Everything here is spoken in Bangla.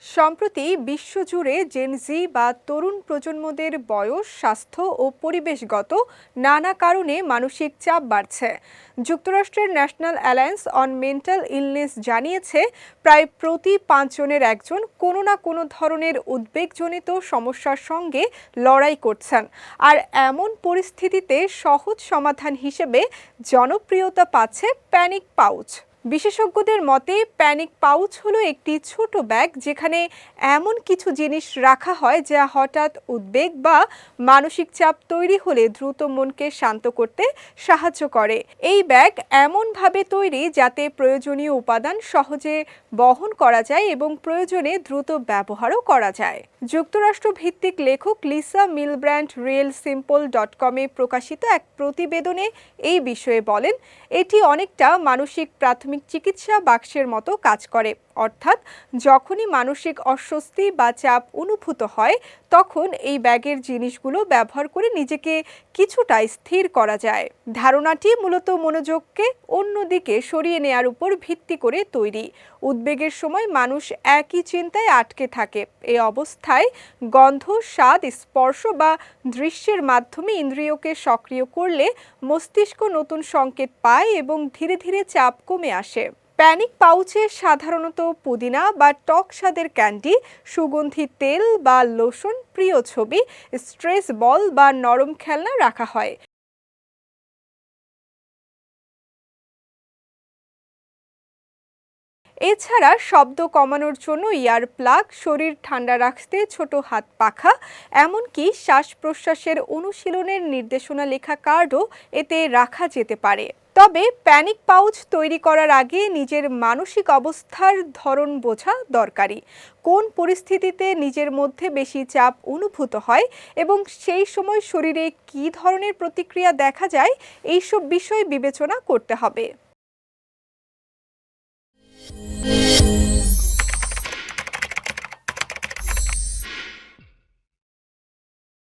সম্প্রতি বিশ্বজুড়ে জেনজি বা তরুণ প্রজন্মদের বয়স, স্বাস্থ্য ও পরিবেশগত নানা কারণে মানসিক চাপ বাড়ছে। যুক্তরাষ্ট্রের national alliance on mental illness জানিয়েছে, প্রায় প্রতি 5 জনের একজন কোনো না কোনো ধরনের উদ্বেগজনিত সমস্যার সঙ্গে লড়াই করছেন। আর এমন পরিস্থিতিতে সহজ সমাধান হিসেবে জনপ্রিয়তা পাচ্ছে প্যানিক পাউচ। বিশেষজ্ঞদের মতে প্যানিক পাউচ হলো একটি ছোট ব্যাগ যেখানে এমন কিছু জিনিস রাখা হয় যা হঠাৎ উদ্বেগ বা মানসিক চাপ তৈরি হলে দ্রুত মনকে শান্ত করতে সাহায্য করে। এই ব্যাগ এমনভাবে তৈরি যাতে প্রয়োজনীয় উপাদান সহজে বহন করা যায় এবং প্রয়োজনে দ্রুত ব্যবহারও করা যায়। যুক্তরাষ্ট্র ভিত্তিক লেখক লিসা মিলব্র্যান্ড realsimple.com-এ প্রকাশিত এক প্রতিবেদনে এই বিষয়ে বলেন, এটি অনেকটা মানসিক প্রাথমিক চিকিৎসা বাক্সের মতো কাজ করে। অর্থাৎ যখনই মানসিক অস্বস্তি বা চাপ অনুভূত হয় তখন এই ব্যাগের জিনিসগুলো ব্যবহার করে নিজেকে কিছুটা স্থির করা যায়। ধারণাটি মূলত মনোযোগকে অন্যদিকে সরিয়ে নেওয়ার উপর ভিত্তি করে তৈরি। উদ্বেগের সময় মানুষ একই চিন্তায় আটকে থাকে। এই অবস্থায় গন্ধ, স্বাদ, স্পর্শ বা দৃশ্যের মাধ্যমে ইন্দ্রিয়কে সক্রিয় করলে মস্তিষ্ক নতুন সংকেত পায় এবং ধীরে ধীরে চাপ কমে আসে। প্যানিক পাউচে সাধারণত পুদিনা বা টক স্বাদের ক্যান্ডি, সুগন্ধি তেল বা লোশন, প্রিয় ছবি, স্ট্রেস বল বা নরম খেলনা রাখা হয়। এছাড়া শব্দ কমানোর জন্য ইয়ার প্লাগ, শরীর ঠান্ডা রাখতে ছোট হাত পাখা, এমনকি শ্বাস প্রশ্বাসের অনুশীলনের নির্দেশনা লেখা কার্ডও এতে রাখা যেতে পারে। তবে প্যানিক পাউচ তৈরি করার আগে নিজের মানসিক অবস্থার ধরন বোঝা দরকারি। কোন পরিস্থিতিতে নিজের মধ্যে বেশি চাপ অনুভূত হয় এবং সেই সময় শরীরে কী ধরনের প্রতিক্রিয়া দেখা যায়, এইসব বিষয় বিবেচনা করতে হবে।